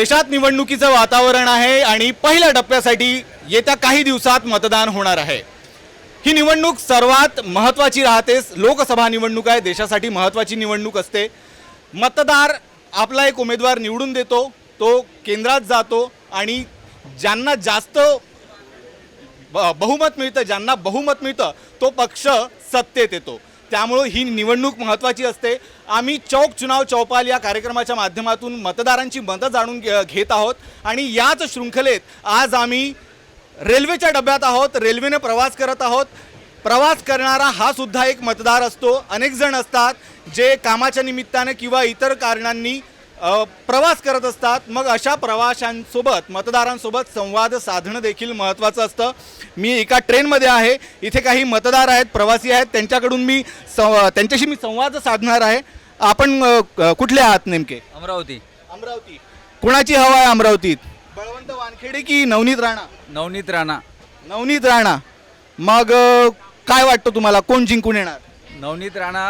देशात निवडणुकीचं वातावरण आहे आणि पहिल्या टप्प्यासाठी येत्या काही दिवसात मतदान होणार आहे। ही निवडणूक सर्वात महत्त्वाची राहते। लोकसभा निवडणूक आहे, देशासाठी महत्त्वाची निवडणूक असते। मतदार आपला एक उमेदवार निवडून देतो, तो केंद्रात जातो आणि ज्यांना जास्त बहुमत मिळतं, ज्यांना बहुमत मिळतं तो पक्ष सत्तेत येतो। त्यामुळे ही निवडणूक महत्त्वाची असते। आम्ही चौक चुनाव चौपाल या कार्यक्रमाच्या माध्यमातून मतदारांची मतं जाणून घेत आहोत आणि याच शृंखलेत आज आम्ही रेल्वेच्या डब्यात आहोत। रेल्वेने प्रवास करत आहोत। प्रवास करणारा हा सुद्धा एक मतदार असतो। अनेक जण असतात जे कामाच्या निमित्ताने किंवा इतर कारणांनी प्रवास करत असतात। मग अशा प्रवाशांसोबत मतदारांसोबत संवाद साधणं देखील महत्त्वाचं असतं। मी एका ट्रेनमध्ये आहे, इथे काही मतदार आहेत, प्रवासी आहेत, त्यांच्याकडून त्यांच्याशी मी संवाद साधणार आहे। आपण कुठले आहात नेमके? अमरावती। अमरावती। कुणाची हवा आहे अमरावतीत? बळवंत वानखेडे की नवनीत राणा? नवनीत राणा। नवनीत राणा। मग काय वाटतं तुम्हाला, कोण जिंकून येणार? नवनीत राणा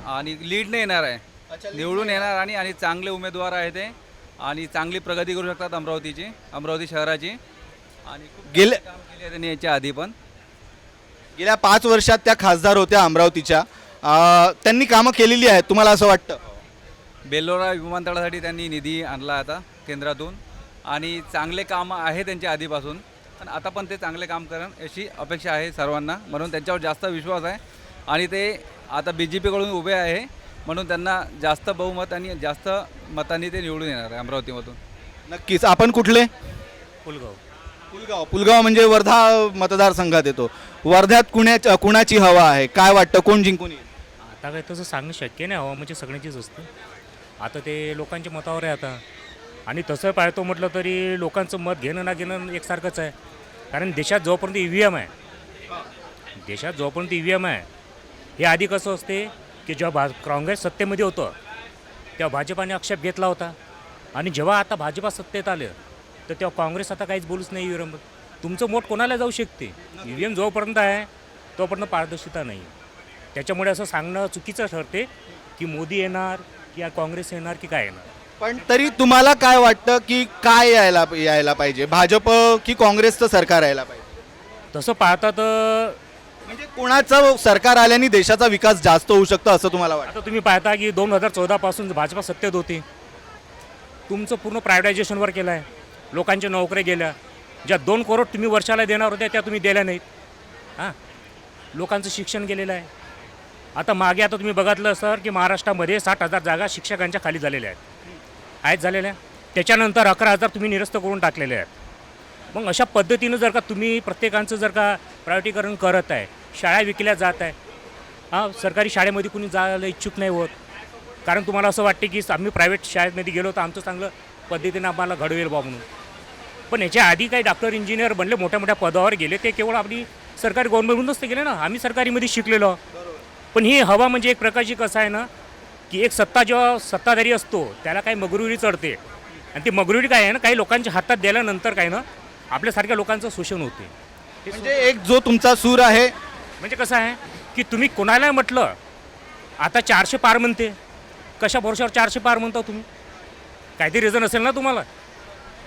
आणि लीडने येणार आहे, निवडून येणार आणि चांगले उमेदवार आहे ते आणि चांगली प्रगती करू शकतात अमरावती शहराची आणि खूप गेल्या काम केले आहे त्यांनी याच्या आधी पण। गेल्या 5 वर्षात त्या खासदार होत्या अमरावतीच्या, त्यांनी कामं केलेली आहेत तुम्हाला असं वाटतं? बेलोरा विमानतळासाठी त्यांनी निधी आणला आता केंद्रातून आणि चांगले कामं आहे त्यांच्या आधीपासून आणि आता पण ते चांगले काम करण अशी अपेक्षा आहे सर्वांना, म्हणून त्यांच्यावर जास्त विश्वास आहे आणि ते आता BJPकडून उभे आहे म्हणून त्यांना जास्त बहुमत आणि जास्त मतांनी ते निवडून येणार आहे अमरावतीमधून। नक्कीच। आपण कुठले? पुलगाव म्हणजे वर्धा मतदारसंघात येतो। वर्ध्यात कुणाची हवा आहे, काय वाटतं कोण जिंकून येईल? आता काय तसं सांगणं शक्य नाही, हवा म्हणजे सगळ्यांचीच असते। आता ते लोकांच्या मतावर आहे आता, आणि तसं पाहतो म्हटलं तरी लोकांचं मत घेणं ना घेणं एकसारखंच आहे। कारण देशात जोपर्यंत EVM आहे, हे आधी कसं असते की जेव्हा काँग्रेस सत्तेमध्ये होतं तेव्हा भाजपाने आक्षेप घेतला होता आणि जेव्हा आता भाजपा सत्तेत आलं तर तेव्हा काँग्रेस आता काहीच बोलूच नाही EVM। तुमचं मोठ कोणाला जाऊ शकते, EVM जोपर्यंत आहे तोपर्यंत पारदर्शिता नाही। त्याच्यामुळे असं सांगणं चुकीचं ठरते की मोदी येणार की काँग्रेस येणार की काय येणार। पण तरी तुम्हाला काय वाटतं की काय यायला पाहिजे, भाजप की काँग्रेसचं सरकार यायला पाहिजे? तसं पाहता तर म्हणजे कोणाचं सरकार आल्याने देशाचा विकास जास्त होऊ शकतो असं तुम्हाला वाटतं? आता तुम्ही पाहता की 2014 पासून भाजपा सत्तेत होती, तुमचं पूर्ण प्रायव्हेटायझेशनवर केलं आहे, लोकांच्या नोकऱ्या गेल्या, ज्या 2 करोड तुम्ही वर्षाला देणार होत्या त्या तुम्ही दिल्या नाहीत। हां, लोकांचं शिक्षण गेलेलं आहे। आता मागे तुम्ही बघितलं सर की महाराष्ट्रामध्ये 60,000 जागा शिक्षकांच्या खाली झालेल्या आहेत झालेल्या, त्याच्यानंतर 11,000 तुम्ही निरस्त करून टाकलेले आहेत। मग अशा पद्धतीनं जर का तुम्ही प्रत्येकांचं जर का प्रायव्हेटीकरण करत आहे, शाळा विकल्या जात आहे, सरकारी शाळेमध्ये कुणी जायला इच्छुक नाही होत, कारण तुम्हाला असं वाटते की आम्ही प्रायव्हेट शाळेमध्ये गेलो तर आमचं चांगलं पद्धतीनं आम्हाला घडवेल बा म्हणून। पण याच्या आधी काही डॉक्टर इंजिनियर बनले, मोठ्या मोठ्या पदावर गेले, ते केवळ आपली सरकारी गव्हर्नमेंटमधूनच ते गेले ना, आम्ही सरकारीमध्ये शिकलेलो। पण ही हवा म्हणजे एक प्रकारची कसं आहे ना की एक जेव्हा सत्ताधारी असतो त्याला काही मगरुरी चढते आणि ती मगरुरी काय आहे ना, काही लोकांच्या हातात दिल्यानंतर काय ना आपल्यासारख्या लोकांचं शोषण होते। म्हणजे एक जो तुमचा सूर आहे, म्हणजे कसं आहे की तुम्ही कोणाला म्हटलं आता 400 पार म्हणते, कशा भरोशावर 400 पार म्हणता तुम्ही? काहीतरी रिझन असेल ना तुम्हाला।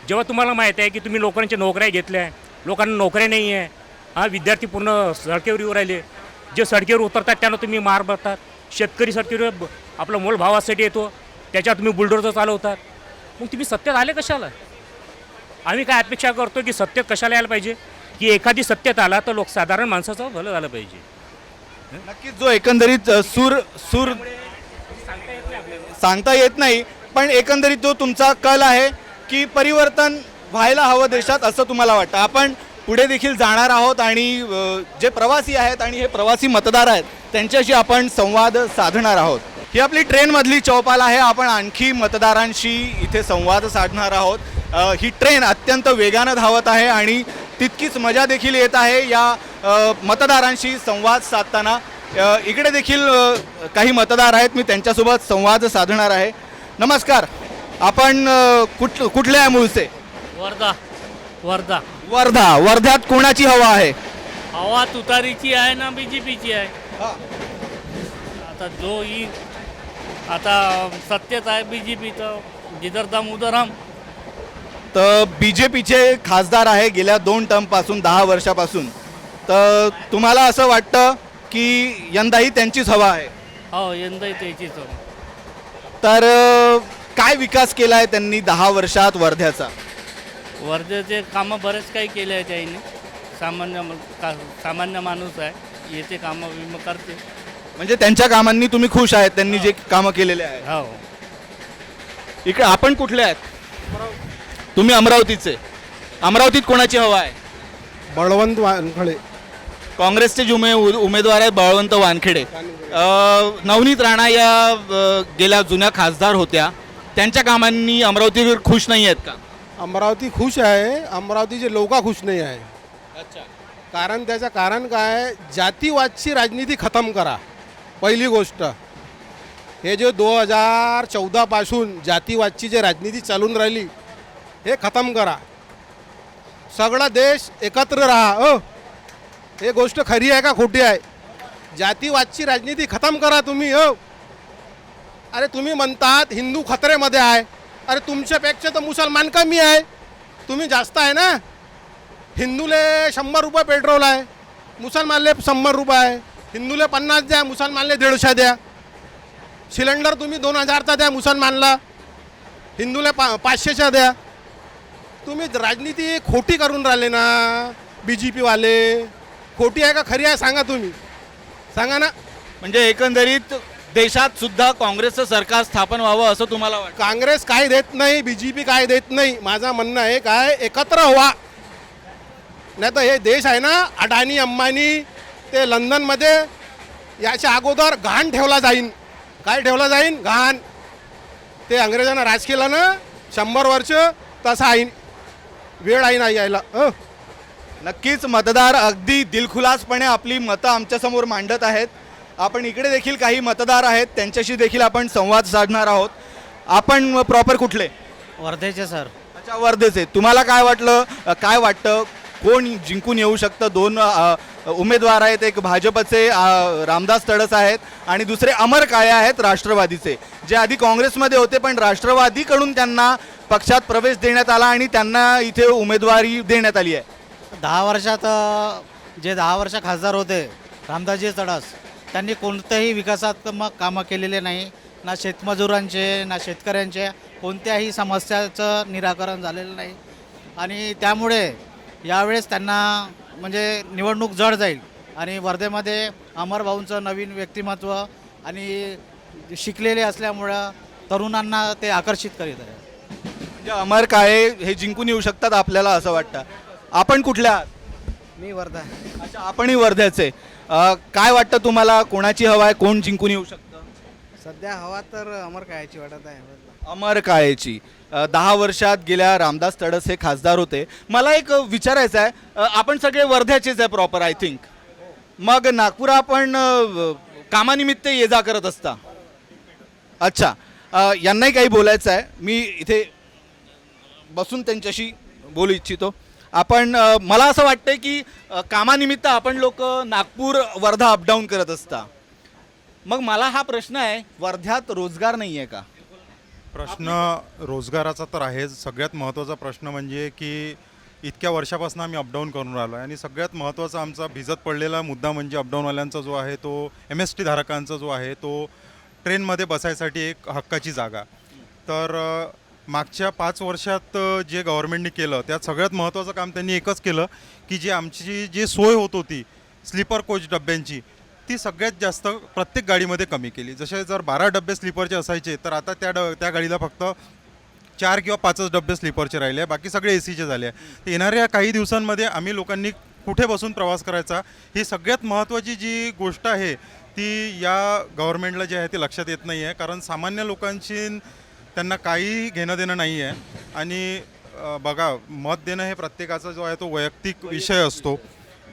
जेव्हा तुम्हाला माहीत आहे की तुम्ही लोकांच्या नोकऱ्या घेतल्या, लोकांना नोकऱ्या नाही आहे, विद्यार्थी पूर्ण सडकेवर येऊ राहिले, जे सडकेवर उतरतात त्यांना तुम्ही मार भरतात, शेतकरी सडकेवर आपला मोल भावासाठी येतो त्याच्यात तुम्ही बुलडोजर चालवतात, मग तुम्ही सत्तेत आले कशाला? आम्ही काय अपेक्षा करतो की सत्तेत कशाला यायला पाहिजे की एखादी सत्तेत आला तर साधारण माणसाचं भलं झालं पाहिजे। नक्कीच जो एकंदरीत सूर सांगता येत नाही, पण एकंदरीत जो तुमचा कल आहे की परिवर्तन व्हायला हवं देशात असं तुम्हाला वाटतं। आपण पुढे देखील जाणार आहोत आणि जे प्रवासी आहेत आणि हे प्रवासी मतदार आहेत त्यांच्याशी आपण संवाद साधणार आहोत। ही आपली ट्रेनमधली चौपाल आहे, आपण आणखी मतदारांशी इथे संवाद साधणार आहोत। ही ट्रेन अत्यंत वेगानं धावत आहे आणि तितकीच मजा देखील येत आहे या मतदारांशी संवाद साधताना। इकडे देखील काही मतदार आहेत, मी त्यांच्यासोबत संवाद साधणार आहे। नमस्कार, आपण कुठले आहे मूळचे? वर्धा। वर्ध्यात कोणाची हवा आहे? हवा तुतारीची आहे ना BJPची आहे। आता जो ही आता सत्तेत आहे BJP, तर जिधर दम उधर हम। तर बी जे पीचे खासदार आहे गेल्या 2 टर्मपासून 10 वर्षापासून. तर तुम्हाला असं वाटतं की यंदाही त्यांचीच हवा आहे? हो यंदाही त्याचीच हवा. तर काय विकास केला आहे त्यांनी 10 वर्षात वर्ध्याचा? वर्धेचे कामं बरेच काही केले आहे त्यांनी. सामान्य माणूस आहे, येते कामं विमं करते. म्हणजे त्यांच्या कामांनी तुम्ही खुश आहेत, त्यांनी जे कामं केलेले आहेत? हो. इकडे आपण कुठले आहेत? तुम्ही अमरावतीचे. अमरावतीत कोणाची हवा आहे? बळवंत वानखळे. काँग्रेसचे जे उमेदवार आहेत बळवंत वानखेडे. नवनीत राणा या गेल्या जुन्या खासदार होत्या, त्यांच्या कामांनी अमरावतीवर खुश नाही आहेत का? अमरावती खुश आहे, अमरावतीचे लोक खुश नाही आहे. अच्छा. कारण त्याचं कारण काय, जातीवादची राजनीती खतम करा. पहिली गोष्ट, हे जे 2014 पासून जातीवादची जे राजनीती चालून राहिली हे खतम करा. सगळा देश एकत्र राहा. हे गोष्ट खरी आहे का खोटी आहे? जातीवादची राजनीती खतम करा तुम्ही. अरे तुम्ही म्हणतात हिंदू खतरेमध्ये आहे, अरे तुमच्यापेक्षा तर मुसलमान कमी आहे, तुम्ही जास्त आहे ना. हिंदूले 100 रुपये पेट्रोल आहे, मुसलमानले 100 रुपये आहे. हिंदूले 50 द्या, मुसलमानले 150 द्या. सिलेंडर तुम्ही 2000चा द्या मुसलमानला, हिंदूला 500चा द्या. तुम्ही राजनीती खोटी करून राहिले ना BJP वाले. खोटी आहे का खरी आहे सांगा, तुम्ही सांगा ना. म्हणजे एकंदरीत देशात सुद्धा काँग्रेसचं सरकार स्थापन व्हावं असं तुम्हाला वाटतं? काँग्रेस काय देत नाही, BJP काय देत नाही. माझं म्हणणं आहे काय, एकत्र व्हा. नाही तर हे देश आहे ना, अडाणी अंबानी ते लंडनमध्ये याच्या अगोदर घाण ठेवला जाईन. काय ठेवला जाईन? घाण. ते अंग्रेजांना राज केलं ना 100 वर्ष, तसं आहे. वेळ आहे नाही यायला. नक्कीच मतदार अगदी दिलखुलासपणे आपली मतं आमच्यासमोर मांडत आहेत. आपण इकडे देखील काही मतदार आहेत, त्यांच्याशी देखील आपण संवाद साधणार आहोत. आपण प्रॉपर कुठले? वर्धेचे सर. अच्छा, वर्धेचे. तुम्हाला काय वाटतं कोण जिंकून येऊ शकतं? 2 उमेदवार आहेत, एक भाजपचे रामदास तडस आहेत आणि दुसरे अमर काळे आहेत राष्ट्रवादीचे, जे आधी काँग्रेसमध्ये होते पण राष्ट्रवादीकडून त्यांना पक्षात प्रवेश देण्यात आला आणि त्यांना इथे उमेदवारी देण्यात आली आहे. 10 वर्षात जे 10 वर्ष खासदार होते रामदासजी तडस, त्यांनी कोणत्याही विकासात्मक कामं केलेले नाही. ना शेतमजुरांचे ना शेतकऱ्यांचे कोणत्याही समस्याचं निराकरण झालेलं नाही. आणि त्यामुळे यावेळेस त्यांना म्हणजे निवडणूक जड जाईल. आणि वर्धेमध्ये अमर भाऊंचं नवीन व्यक्तिमत्व आणि शिकलेले असल्यामुळं तरुणांना ते आकर्षित करीत आहे. म्हणजे अमर काळे हे जिंकून येऊ शकतात आपल्याला असं वाटतं. आपण कुठल्या आहात? मी वर्धा. अच्छा, आपणही वर्ध्याचे. काय वाटतं तुम्हाला, कोणाची हवा आहे, कोण जिंकून येऊ शकतं? सध्या हवा तर अमर काळ्याची वाटत आहे. अमर काळेची. 10 वर्षात गेल्या रामदास तडस हे खासदार होते. मला एक विचारायचं आहे, आपण सगळे वर्ध्याचेच आहे प्रॉपर आय थिंक. मग नागपूर आपण कामानिमित्त ये जा करत असता? अच्छा, यांनाही काही बोलायचं आहे. मी इथे बसून त्यांच्याशी बोलू इच्छितो. आपण मला असं वाटतं की कामानिमित्त आपण लोक नागपूर वर्धा अपडाऊन करत असता. मग मला हा प्रश्न आहे, वर्ध्यात रोजगार नाही आहे का? प्रश्न रोजगाराचा तर आहे. सगळ्यात महत्त्वाचा प्रश्न म्हणजे की इतक्या वर्षापासून आम्ही अपडाऊन करून राहिलो आहे आणि सगळ्यात महत्त्वाचा आमचा भिजत पडलेला मुद्दा म्हणजे अपडाऊनवाल्यांचा जो आहे तो MST धारकांचा जो आहे तो ट्रेनमध्ये बसायसाठी एक हक्काची जागा. तर मागच्या 5 वर्षात जे गव्हर्नमेंटने केलं त्यात सगळ्यात महत्त्वाचं काम त्यांनी एकच केलं की जे आमची जी सोय होत होती स्लीपर कोच डब्यांची, ती सगळ्यात जास्त प्रत्येक गाडीमध्ये कमी केली. जसे जर 12 डबे स्लीपरचे असायचे तर आता त्या गाडीला फक्त 4 किंवा 5च डबे स्लीपरचे राहिले, बाकी सगळे ACचे झाले. येणाऱ्या काही दिवसांमध्ये आम्ही लोकांनी कुठे बसून प्रवास करायचा ही सगळ्यात महत्त्वाची जी गोष्ट आहे ती या गव्हर्नमेंटला जी आहे ती लक्षात येत नाही आहे. कारण सामान्य लोकांशी त्यांना काही घेणं देणं नाही आहे. आणि बघा, मत देणं हे प्रत्येकाचा जो आहे तो वैयक्तिक विषय असतो.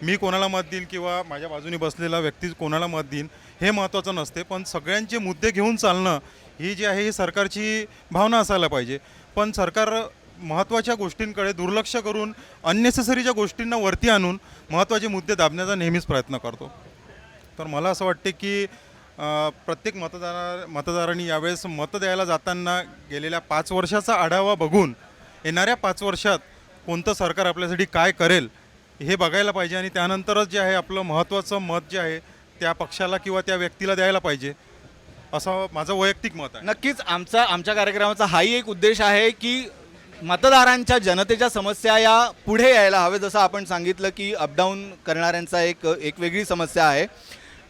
मी कोणाला मत देईन किंवा माझ्या बाजूने बसलेला व्यक्ती कोणाला मत देईन हे महत्त्वाचं नसते, पण सगळ्यांचे मुद्दे घेऊन चालणं ही जी आहे ही सरकारची भावना असायला पाहिजे. पण सरकार महत्त्वाच्या गोष्टींकडे दुर्लक्ष करून अननेसेसरीच्या गोष्टींना वरती आणून महत्त्वाचे मुद्दे दाबण्याचा नेहमीच प्रयत्न करतो. तर मला असं वाटते की प्रत्येक मतदारांनी यावेळेस मतं द्यायला जाताना गेलेल्या 5 वर्षाचा आढावा बघून येणाऱ्या 5 वर्षात कोणतं सरकार आपल्यासाठी काय करेल हे बघायला पाहिजे आणि त्यानंतरच जे आहे आपलं महत्त्वाचं मत जे आहे त्या पक्षाला किंवा त्या व्यक्तीला द्यायला पाहिजे असं माझं वैयक्तिक मत आहे. नक्कीच आमच्या कार्यक्रमाचा हाही एक उद्देश आहे की मतदारांच्या जनतेच्या समस्या या पुढे यायला हवे. जसं आपण सांगितलं की अपडाऊन करणाऱ्यांचा एक वेगळी समस्या आहे.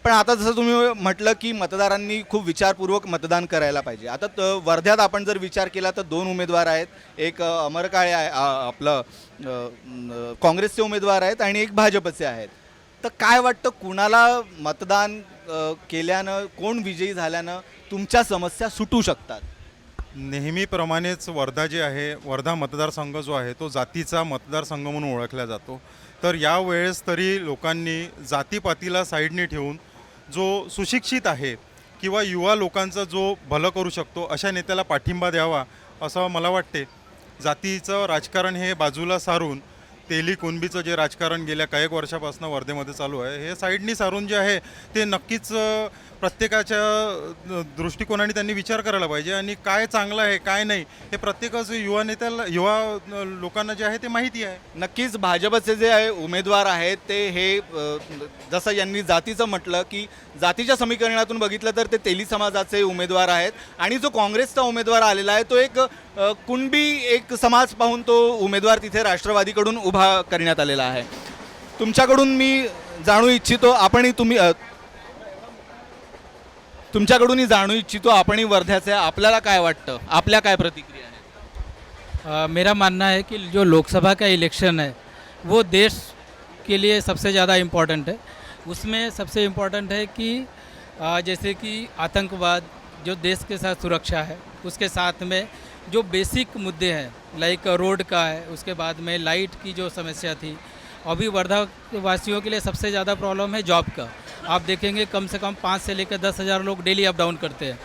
पण आता जसं तुम्ही म्हटलं की मतदारांनी खूप विचारपूर्वक मतदान करायला पाहिजे. आता वर्ध्यात आपण जर विचार केला तर 2 उमेदवार आहेत. एक अमर काळे आहे, आपलं काँग्रेसचे उमेदवार आहेत आणि एक भाजपचे आहेत. तर काय वाटतं कुणाला मतदान केल्यानं, कोण विजयी झाल्यानं तुमच्या समस्या सुटू शकतात? नेहमीप्रमाणेच वर्धा जे आहे, वर्धा मतदारसंघ जो आहे तो जातीचा मतदारसंघ म्हणून ओळखला जातो. तर यावेळेस तरी लोकांनी जातीपातीला साईडने ठेवून जो सुशिक्षित आहे किंवा युवा लोकांचा जो भलं करू शकतो अशा नेत्याला पाठिंबा द्यावा असं मला वाटते. जातीचं राजकारण हे बाजूला सारून तेली कुणबीचं जे राजकारण गेल्या काही वर्षापासून वर्धेमध्ये चालू आहे हे साईडनी सारून जे आहे ते नक्कीच प्रत्येकाच्या दृष्टिकोनाने त्यांनी विचार करायला पाहिजे आणि काय चांगलं आहे काय नाही हे प्रत्येकाचं युवा लोकांना जे आहे ते माहिती आहे. नक्कीच भाजपचे जे आहे उमेदवार आहेत ते हे जसं यांनी जातीचं म्हटलं की जातीच्या समीकरणातून बघितलं तर ते तेली समाजाचे उमेदवार आहेत आणि जो काँग्रेसचा उमेदवार आलेला आहे तो एक कुणबी एक समाज पाहून तो उमेदवार तिथे राष्ट्रवादीकडून उभा करण्यात आलेला आहे. तुमच्याकडून मी जाणू इच्छितो, तुमच्याकडूनही जाणू इच्छितो, आपणही वर्ध्याचे, आपल्याला काय वाटतं, आपल्या काय प्रतिक्रिया आहेत? मेरा मानना है कि जो लोकसभा का इलेक्शन है वो देश के लिए सबसे ज़्यादा इम्पोर्टेंट है. उसमें सबसे इम्पोर्टेंट है कि जैसे कि आतंकवाद जो देश के साथ सुरक्षा है, उसके साथ में जो बेसिक मुद्दे हैं लाइक रोड का है, उसके बाद में लाइट की जो समस्या थी. अभी वर्धा वासियों के लिए सबसे ज़्यादा प्रॉब्लम है जॉब का. आप देखेंगे कम से कम 5 से लेकर 10,000 लोग डेली अप डाउन करते हैं.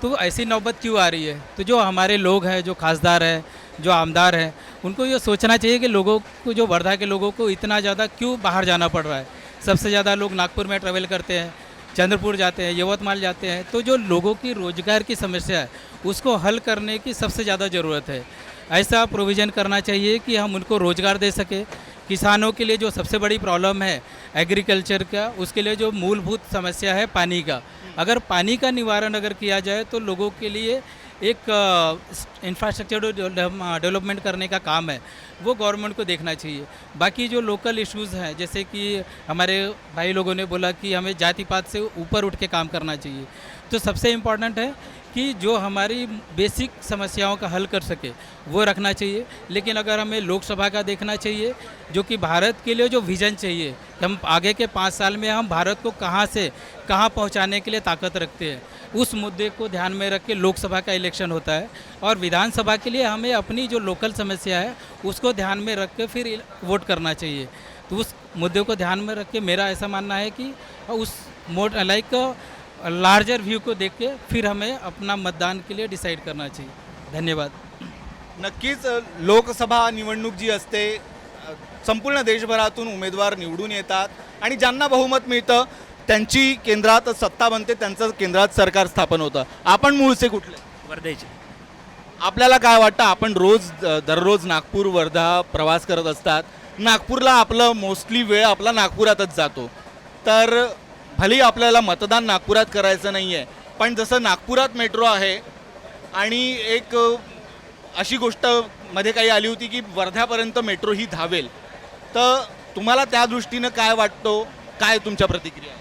तो ऐसी नौबत क्यों आ रही है? तो जो हमारे लोग हैं, जो खासदार हैं, जो आमदार हैं, उनको ये सोचना चाहिए कि लोगों को, जो वर्धा के लोगों को इतना ज़्यादा क्यों बाहर जाना पड़ रहा है. सबसे ज़्यादा लोग नागपुर में ट्रैवल करते हैं, चंद्रपुर जाते हैं, यवतमाल जाते हैं. तो जो लोगों की रोज़गार की समस्या है उसको हल करने की सबसे ज़्यादा ज़रूरत है. ऐसा प्रोविज़न करना चाहिए कि हम उनको रोज़गार दे सकें. किसानों के लिए जो सबसे बड़ी प्रॉब्लम है एग्रीकल्चर का, उसके लिए जो मूलभूत समस्या है पानी का, अगर पानी का निवारण अगर किया जाए तो लोगों के लिए एक इंफ्रास्ट्रक्चर डेवलपमेंट करने का काम है वो गवर्नमेंट को देखना चाहिए. बाकी जो लोकल इश्यूज़ हैं जैसे कि हमारे भाई लोगों ने बोला कि हमें जाति पात से ऊपर उठ के काम करना चाहिए. तो सबसे इम्पॉर्टेंट है कि जो हमारी बेसिक समस्याओं का हल कर सके वो रखना चाहिए. लेकिन अगर हमें लोकसभा का देखना चाहिए जो कि भारत के लिए जो विज़न चाहिए कि हम आगे के 5 साल में हम भारत को कहाँ से कहाँ पहुँचाने के लिए ताकत रखते हैं, उस मुद्दे को ध्यान में रख के लोकसभा का इलेक्शन होता है. और विधानसभा के लिए हमें अपनी जो लोकल समस्या है उसको ध्यान में रख के फिर वोट करना चाहिए. तो उस मुद्दे को ध्यान में रख के मेरा ऐसा मानना है कि उस लार्जर व्यू को देख के फिर हमें अपना मतदान के लिए डिसाइड करना चाहिए. धन्यवाद. नक्कीच लोकसभा निवडणूक जी असते संपूर्ण देशभरातून उमेदवार निवडून येतात आणि ज्यांना बहुमत मिळतं त्यांची केंद्रात सत्ता बनते, त्यांचं केंद्रात सरकार स्थापन होतं. आपण मूळचे कुठले? वर्धेचे. आपल्याला काय वाटतं? आपण दररोज नागपूर वर्धा प्रवास करत असतात. नागपूरला आपलं मोस्टली वेळ आपला नागपुरातच जातो. तर भलेही आपल्याला मतदान नागपुरात करायचं नाही आहे, पण जसं नागपुरात मेट्रो आहे आणि एक अशी गोष्ट मध्ये काही आली होती की वर्ध्यापर्यंत मेट्रो ही धावेल, तर तुम्हाला त्या दृष्टीनं काय वाटतं, काय तुमच्या प्रतिक्रिया आहे?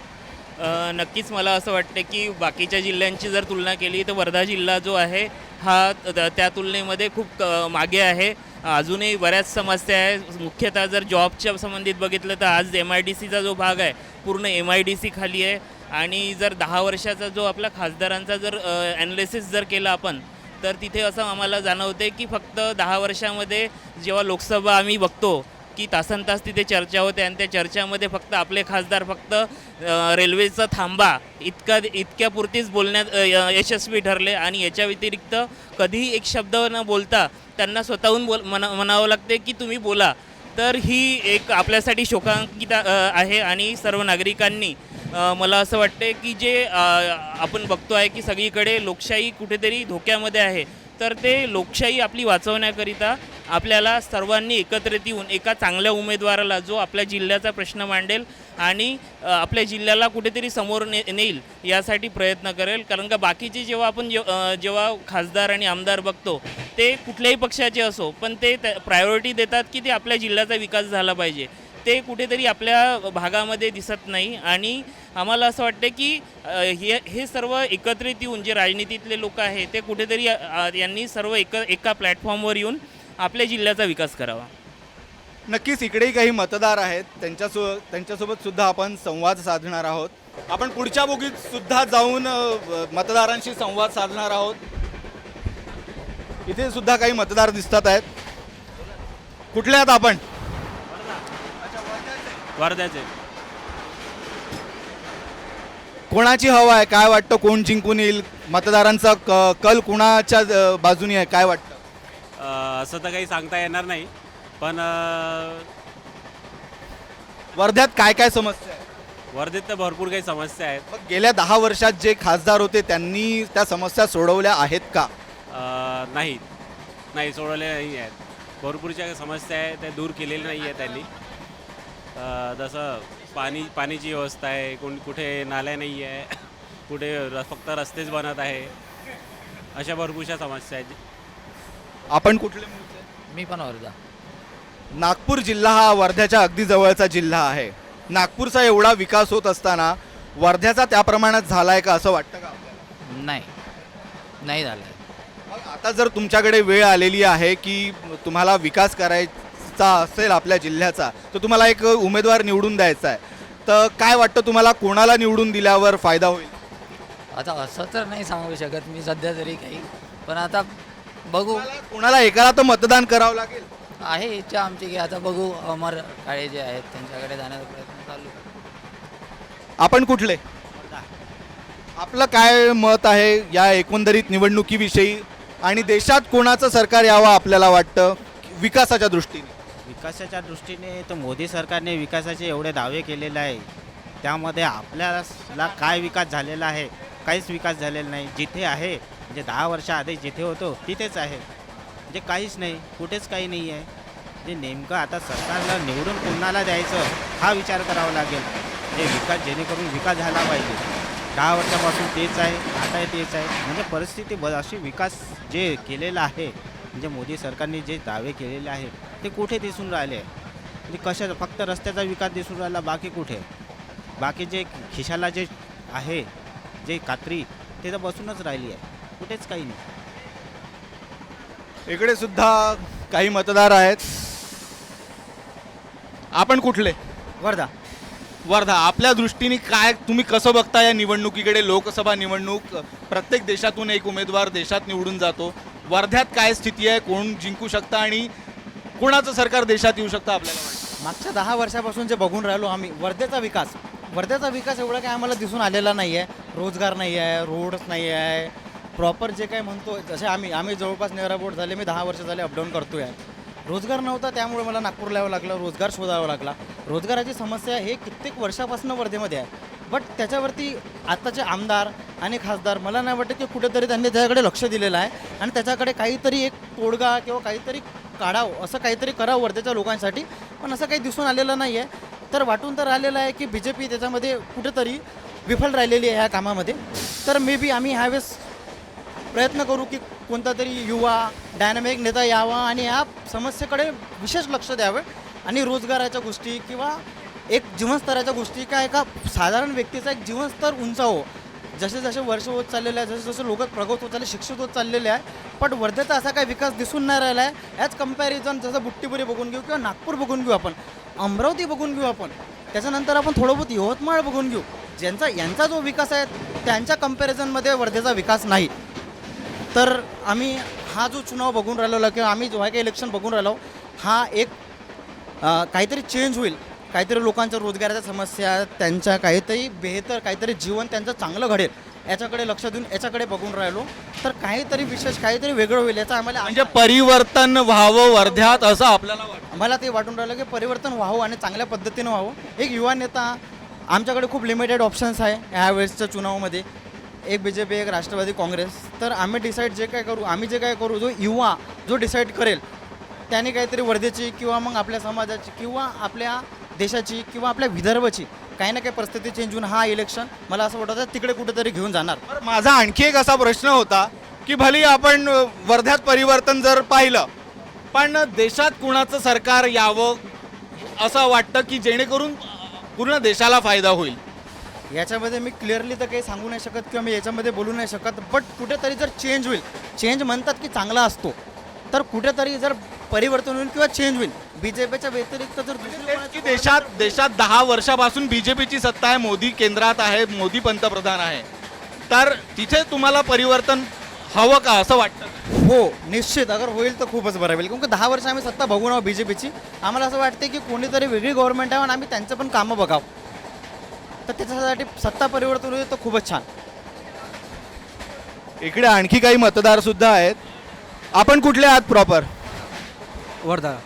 नक्कीच मला असं वाटतं की बाकीच्या जिल्ह्यांची जर तुलना केली तर वर्धा जिल्हा जो आहे हा त्या तुलनेमध्ये खूप मागे आहे. अजूनही बऱ्याच समस्या आहे. मुख्यतः जर जॉबच्या संबंधित बघितलं तर आज MIDCचा जो भाग आहे पूर्ण MIDC खाली आहे. आणि जर 10 वर्षाचा जो आपला खासदारांचा जर ॲनालिसिस जर केला आपण तर तिथे असं आम्हाला जाणवते की फक्त 10 वर्षामध्ये जेव्हा लोकसभा आम्ही बघतो की तासनतास तिथे चर्चा होते आणि त्या चर्चामध्ये फक्त आपले खासदार फक्त रेल्वेचा थांबा इतक्यापुरतीच बोलण्यात यशस्वी ठरले. आणि याच्या व्यतिरिक्त कधीही एक शब्द न बोलता त्यांना स्वतःहून म्हणावं लागते की तुम्ही बोला. तर ही एक आपल्यासाठी शोकांकित आहे. आणि सर्व नागरिकांनी मला असं वाटते की जे आपण बघतो आहे की सगळीकडे लोकशाही कुठेतरी धोक्यामध्ये आहे, तर ते लोकशाही आपली वाचवण्याकरिता आपल्याला सर्वांनी एकत्रित येऊन एका चांगल्या उमेदवाराला जो आपल्या जिल्ह्याचा प्रश्न मांडेल आणि आपल्या जिल्ह्याला कुठेतरी समोर नेईल यासाठी प्रयत्न करेल. कारण का बाकीचे जेव्हा आपण जेव्हा खासदार आणि आमदार बघतो ते कुठल्याही पक्षाचे असो, पण ते प्रायोरिटी देतात की ते आपल्या जिल्ह्याचा विकास झाला पाहिजे. ते कुठेतरी आपल्या भागामध्ये दिसत नाही आणि आम्हाला असं वाटतं की हे सर्व एकत्रित येऊन जे राजनीतीतले लोक आहेत ते कुठेतरी यांनी सर्व एका प्लॅटफॉर्मवर येऊन आपल्या जिल्ह्याचा विकास करावा. नक्कीच इकडेही काही मतदार आहेत, त्यांच्यासोबत सुद्धा आपण संवाद साधणार आहोत. आपण पुढच्या बोगीत सुद्धा जाऊन मतदारांशी संवाद साधणार आहोत. इथे सुद्धा काही मतदार दिसतात आहेत. कुठले आहात आपण? वर्ध्याचे. कोणाची हवा आहे? काय वाटतं कोण जिंकून येईल? मतदारांचा कल कुणाच्या बाजूने आहे काय वाटतं? असं तर काही सांगता येणार नाही, पण वर्ध्यात काय काय समस्या आहे? वर्धेत तर भरपूर काही समस्या आहेत. मग गेल्या 10 वर्षात जे खासदार होते त्यांनी त्या समस्या सोडवल्या आहेत का? नाही सोडवले नाही आहेत. भरपूरच्या समस्या आहेत त्या दूर केलेल्या नाही आहेत त्यांनी. जसं पाणीची व्यवस्था आहे, कुठे नाल्या नाही आहे, कुठे फक्त रस्तेच बनत आहे, अशा भरपूरशा समस्या आहेत. आपण कुठले मूळचे? मी पण वर्धा. नागपूर जिल्हा हा वर्ध्याच्या अगदी जवळचा जिल्हा आहे. नागपूरचा एवढा विकास होत असताना वर्ध्याचा त्या प्रमाणात झालाय का असं वाटतं का आपल्याला? नाही झालं. मग आता जर तुमच्याकडे वेळ आलेली आहे की तुम्हाला विकास करायचा असेल आपल्या जिल्ह्याचा, तर तुम्हाला एक उमेदवार निवडून द्यायचा आहे, तर काय वाटतं तुम्हाला कोणाला निवडून दिल्यावर फायदा होईल? आता असं तर नाही सांगू शकत मी सध्या तरी काही, पण आता बघू. कोणाला एकाला तर मतदान करावं लागेल. आहे इच्छा आमची की आता बघू अमर काळे जे आहेत त्यांच्याकडे जाण्याचा प्रयत्न चालू. आपण कुठले? आपलं काय मत आहे या एकंदरीत निवडणुकीविषयी आणि देशात कोणाचं सरकार यावं आपल्याला वाटतं विकासाच्या दृष्टीने? विकासाच्या दृष्टीने तर मोदी सरकारने विकासाचे एवढे दावे केलेले आहे, त्यामध्ये आपल्याला काय विकास झालेला आहे? काहीच विकास झालेला नाही. जिथे आहे म्हणजे 10 वर्षाआधी जिथे होतो तिथेच आहे, म्हणजे काहीच नाही, कुठेच काही नाही आहे. म्हणजे नेमकं आता सरकारला निवडून कोणाला द्यायचं हा विचार करावा लागेल. जे विकास जेणेकरून विकास झाला पाहिजे. 10 वर्षापासून तेच आहे, आता तेच आहे. म्हणजे परिस्थिती अशी विकास जे केलेलं आहे, म्हणजे मोदी सरकारने जे दावे केलेले आहे ते कुठे दिसून राहिले? म्हणजे कशा फक्त रस्त्याचा विकास दिसून राहिला, बाकी कुठे? बाकी जे खिशाला जे आहे जे कात्री ते तर बसूनच राहिली आहे, कुठेच काही नाही. इकडे सुद्धा काही मतदार आहेत. आपण कुठले? वर्धा. वर्धा. आपल्या दृष्टीने काय तुम्ही कसं बघता या निवडणुकीकडे? लोकसभा निवडणूक, प्रत्येक देशातून एक उमेदवार देशात निवडून जातो. वर्ध्यात काय स्थिती आहे? कोण जिंकू शकतं आणि कोणाचं सरकार देशात येऊ शकतं आपल्याला वाटतं? मागच्या 10 वर्षापासून जे बघून राहिलो आम्ही वर्ध्याचा विकास एवढा काय आम्हाला दिसून आलेला नाही आहे. रोजगार नाही आहे, रोड्स नाही आहे, प्रॉपर जे काय म्हणतो जसे आम्ही जवळपास नेवरा बोर्ड झाले, मी 10 वर्ष झाले अपडाऊन करतो आहे. रोजगार नव्हता, त्यामुळे मला नागपूरला यावं लागलं, रोजगार शोधावा लागला. रोजगाराची समस्या हे कित्येक वर्षापासून वर्धेमध्ये आहे. बट त्याच्यावरती आत्ताचे आमदार आणि खासदार मला नाही वाटत की कुठेतरी त्यांनी त्याच्याकडे लक्ष दिलेलं आहे आणि त्याच्याकडे काहीतरी एक तोडगा किंवा काहीतरी काढावं, असं काहीतरी करावं वर्धेच्या लोकांसाठी, पण असं काही दिसून आलेलं नाही आहे. तर वाटून तर आलेलं आहे की BJP त्याच्यामध्ये कुठेतरी विफल राहिलेली आहे ह्या कामामध्ये. तर मे बी आम्ही ह्यावेळेस प्रयत्न करू की कोणता तरी युवा डायनामिक नेता यावा आणि या समस्येकडे विशेष लक्ष द्यावे आणि रोजगाराच्या गोष्टी किंवा एक जीवनस्तराच्या गोष्टी काय एका साधारण व्यक्तीचा एक जीवनस्तर उंचावं. जसे जसे वर्ष होत चाललेले आहे, जसे जसे लोक प्रगत होत चालले, शिक्षित होत चाललेले आहे, पण वर्धेचा असा काही विकास दिसून नाही राहिला आहे. ॲज कम्पॅरिझन जसं बुट्टीपुरी बघून घेऊ किंवा नागपूर बघून घेऊ, आपण अमरावती बघून घेऊ, आपण त्याच्यानंतर आपण थोडं बहुत यवतमाळ बघून घेऊ, यांचा जो विकास आहे त्यांच्या कम्पॅरिझनमध्ये वर्धेचा विकास नाही. तर आम्ही हा जो चुनाव बघून राहिलो किंवा आम्ही जो काही इलेक्शन बघून राहिलो, हा एक काहीतरी चेंज होईल, काहीतरी लोकांच्या रोजगाराच्या समस्या, त्यांच्या काहीतरी बेहतर काहीतरी जीवन त्यांचं चांगलं घडेल याच्याकडे लक्ष देऊन याच्याकडे बघून राहिलो, तर काहीतरी विशेष काहीतरी वेगळं होईल याचा आम्हाला म्हणजे परिवर्तन व्हावं वर्ध्यात असं आपल्याला वाटतं? मला ते वाटून राहिलं की परिवर्तन व्हावं आणि चांगल्या पद्धतीनं व्हावं. एक युवा नेता, आमच्याकडे खूप लिमिटेड ऑप्शन्स आहे ह्यावेळेसच्या चुनावामध्ये, एक BJP, एक राष्ट्रवादी काँग्रेस. तर आम्ही जे काय करू जो युवा जो डिसाईड करेल त्याने काहीतरी वर्धेची किंवा मग आपल्या समाजाची किंवा आपल्या देशाची किंवा आपल्या विदर्भाची काही ना काही परिस्थिती चेंज होऊन हा इलेक्शन मला असं वाटतं तिकडे कुठेतरी घेऊन जाणार. बरं, माझा आणखी एक असा प्रश्न होता की भले आपण वर्ध्यात परिवर्तन जर पाहिलं, पण देशात कुणाचं सरकार यावं असं वाटतं की जेणेकरून पूर्ण देशाला फायदा होईल? याच्यामध्ये मी क्लिअरली तर काही सांगू नाही शकत किंवा मी याच्यामध्ये बोलू नाही शकत, बट कुठेतरी जर चेंज होईल, चेंज म्हणतात की चांगला असतो, तर कुठेतरी जर परिवर्तन होईल किंवा चेंज होईल बीजेपीच्या व्यतिरिक्त जर की देशात 10 वर्षापासून बीजेपीची सत्ता आहे, मोदी केंद्रात आहे, मोदी पंतप्रधान आहे, तर तिथे तुम्हाला परिवर्तन हवं का असं वाटतं? हो निश्चित, अगर होईल तर खूपच बरं होईल. कारण 10 वर्ष आम्ही सत्ता बघून आहोत बीजेपीची. आम्हाला असं वाटते की कोणीतरी वेगळी गव्हर्नमेंट आहे आणि आम्ही त्यांचं पण कामं बघावं, तर त्याच्यासाठी सत्ता परिवर्तन होईल तर खूपच छान. इकडे आणखी काही मतदार सुद्धा आहेत. आपण कुठले आहात प्रॉपर? वर्धा.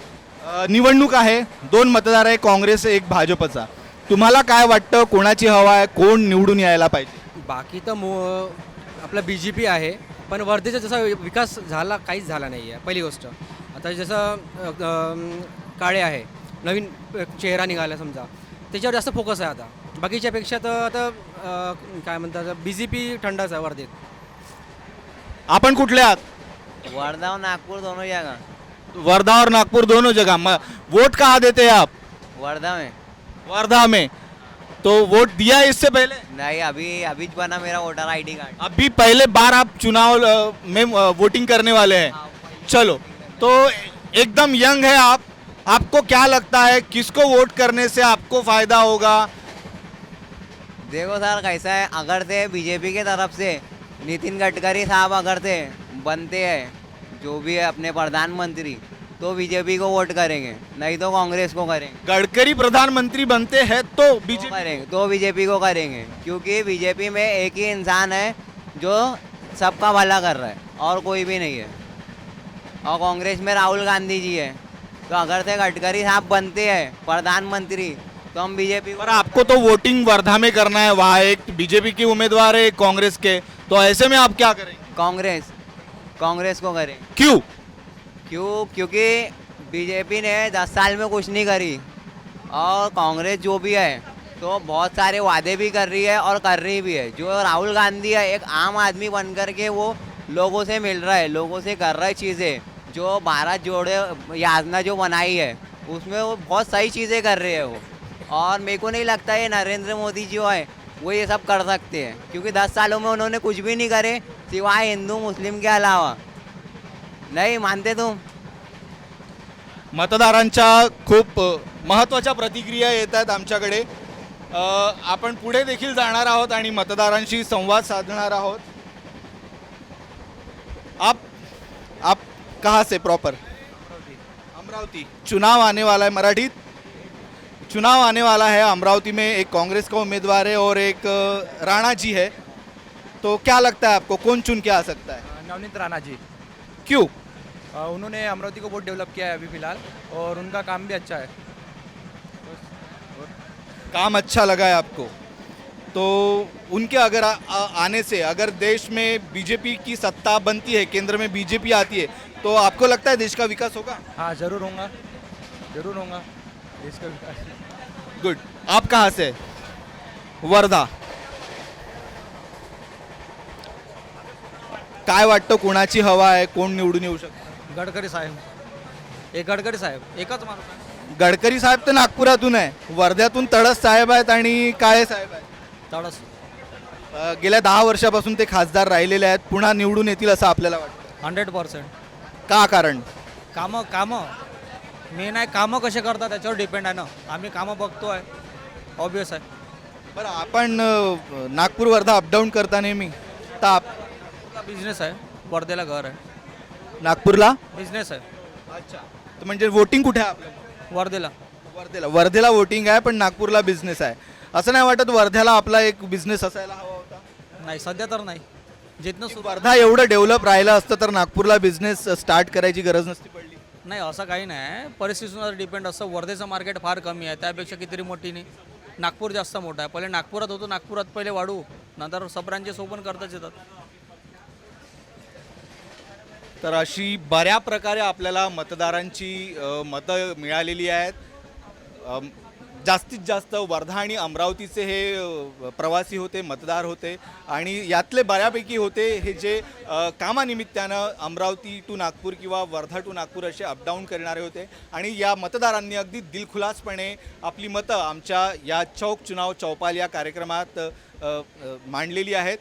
निवडणूक आहे, 2 मतदार आहे, काँग्रेस एक भाजपचा. तुम्हाला काय वाटतं कोणाची हवा आहे, कोण निवडून यायला पाहिजे? बाकी तर आपला BJP आहे, पण वर्धेचा जसा विकास झाला काहीच झाला नाही आहे. पहिली गोष्ट, आता जसं काळे आहे, नवीन चेहरा निघाला समजा, त्याच्यावर जास्त फोकस आहे आता. बाकीच्यापेक्षा तर आता काय म्हणतात BJP थंडाच आहे वर्धेत. आपण कुठले आहात? वर्धा और नागपुर दोनों जगह. वर्धा और नागपुर दोनों जगह. वोट कहाँ देते हैं आप? वर्धा में वर्धा में. तो वोट दिया है इससे पहले? नहीं, अभी बना मेरा वोटर ID कार्ड. अभी पहले बार आप चुनाव में वोटिंग करने वाले हैं. चलो, तो एकदम यंग है आप, आपको क्या लगता है किसको वोट करने से आपको फायदा होगा? देखो सर कैसा है, अगर से बीजेपी के तरफ से नितिन गडकरी साहब अगर से बनते हैं जो भी है अपने प्रधानमंत्री, तो बीजेपी को वोट करेंगे, नहीं तो कांग्रेस को करेंगे. गडकरी प्रधानमंत्री बनते हैं तो बीजेपी करेंगे तो बीजेपी को करेंगे, क्योंकि बीजेपी में एक ही इंसान है जो सबका भला कर रहा है और कोई भी नहीं है. और कांग्रेस में राहुल गांधी जी है, तो अगर से गडकरी साहब बनते हैं प्रधानमंत्री तो हम बीजेपी पर आपको तो वोटिंग वर्धा में करना है, वहाँ एक बीजेपी की उम्मीदवार है, एक कांग्रेस के, तो ऐसे में आप क्या करेंगे? कांग्रेस को करें. क्यों? क्योंकि बीजेपी ने 10 साल में कुछ नहीं करी, और कांग्रेस जो भी है तो बहुत सारे वादे भी कर रही है और कर रही भी है. जो राहुल गांधी है एक आम आदमी बन कर के वो लोगों से मिल रहा है, लोगों से कर रहा है चीज़ें. जो भारत जोड़े योजना जो बनाई है उसमें वो बहुत सही चीज़ें कर रहे हैं वो. और मेरे को नहीं लगता है नरेंद्र मोदी जो है वो ये सब कर सकते हैं, क्योंकि 10 सालों में उन्होंने कुछ भी नहीं करे सिवाय हिंदू मुस्लिम के अलावा. नाही मानते तुम? मतदारांच्या खूप महत्त्वाच्या प्रतिक्रिया येत आहेत आमच्याकडे. आपण पुढे देखील जाणार आहोत आणि मतदारांशी संवाद साधणार आहोत. आप कहाँ से प्रॉपर? अमरावती. चुनाव आने वाला है, मराठीत. चुनाव आने वाला है अमरावती में, एक कांग्रेस का उम्मीदवार है और एक राणा जी है, तो क्या लगता है आपको कौन चुन के आ सकता है? नवनीत राणा जी. क्यों? उन्होंने अमरावती को बहुत डेवलप किया है अभी फिलहाल, और उनका काम भी अच्छा है. काम अच्छा लगा है आपको, तो उनके अगर आने से अगर देश में बीजेपी की सत्ता बनती है, केंद्र में बीजेपी आती है, तो आपको लगता है देश का विकास होगा? हाँ जरूर होगा, जरूर होगा देश का विकास. गुड. आप कहाँ से? वर्धा. काय वाटतं कोणाची हवा आहे, कोण निवडून येऊ शकतं? गडकरी साहेब. गडकरी साहेब एकच माणूस आहे. गडकरी साहेब तर नागपुरातून आहे, वर्ध्यातून तडस साहेब आहेत आणि काळे साहेब आहेत. तडस. गेल्या 10 वर्षापासून ते खासदार राहिलेले आहेत, पुन्हा निवडून येतील असं आपल्याला वाटतं? 100%. का कारण? कामं मेन आहे. कामं कसे करतात त्याच्यावर डिपेंड आहे ना. आम्ही कामं बघतो आहे, ऑब्वियस आहे. बरं, आपण नागपूर वर्धा अपडाऊन करता नेहमी, तर बिझनेस आहे, वर्धेला घर आहे. नागपूरला बिझनेस आहे. अच्छा, तर म्हणजे वोटिंग कुठे आहे आपल्याला? वर्धेला वोटिंग आहे, पण नागपूरला बिझनेस आहे. असं नाही वाटत वर्ध्याला आपला एक बिझनेस असायला हवा होता? नाही सध्या तर नाही. जिथनं वर्धा एवढं डेव्हलप राहिलं असतं तर नागपूरला बिझनेस स्टार्ट करायची गरज नसती पडली? नाही असं काही नाही, परिस्थितीवर डिपेंड असतं. वर्धेचं मार्केट फार कमी आहे, त्यापेक्षा कितीतरी मोठी नाही. नागपूर जास्त मोठा आहे. पहिले नागपुरात होतो, नागपुरात पहिले वाढू, नंतर सब ब्रांचेस ओपन करताच येतात. तर अशी बऱ्या प्रकारे आपल्याला मतदारांची मतं मिळालेली आहेत. जास्तीत जास्त वर्धा आणि अमरावतीचे हे प्रवासी होते, मतदार होते आणि यातले बऱ्यापैकी होते हे जे कामानिमित्तानं अमरावती टू नागपूर किंवा वर्धा टू नागपूर असे अपडाऊन करणारे होते आणि या मतदारांनी अगदी दिलखुलासपणे आपली मतं आमच्या या चौक चुनाव चौपाल या कार्यक्रमात मांडलेली आहेत.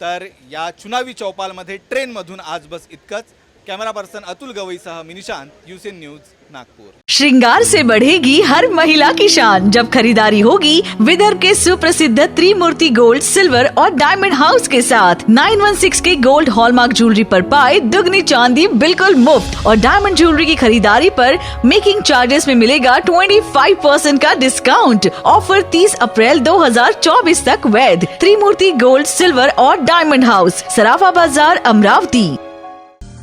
तर या चुनावी चौपालमध्ये ट्रेनमधून आज बस इतकंच. कैमरा पर्सन अतुल गवईसह मी निशांत, यूसीएन न्यूज, नागपुर. श्रृंगार से बढ़ेगी हर महिला की शान जब खरीदारी होगी विदर्भ के सुप्रसिद्ध त्रिमूर्ति गोल्ड, सिल्वर और डायमंड हाउस के साथ. 916 के गोल्ड हॉलमार्क ज्वेलरी पर पाए दुगनी चांदी बिल्कुल मुफ्त और डायमंड ज्वेलरी की खरीदारी पर मेकिंग चार्जेस में मिलेगा 25% का डिस्काउंट. ऑफर 30 अप्रैल 2024 तक वैध. त्रिमूर्ति गोल्ड, सिल्वर और डायमंड हाउस, सराफा बाजार, Amravati.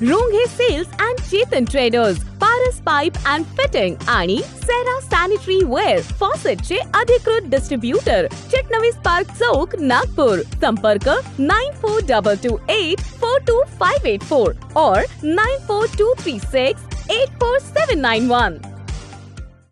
Ronghe sales and Chetan traders, Paras pipe and fitting आणि सेरा सॅनिटरी वेअर फॉसेटचे अधिकृत डिस्ट्रीब्युटर, चिटनवीस पार्क चौक, नागपूर. संपर्क 9422842584 और 9423684791.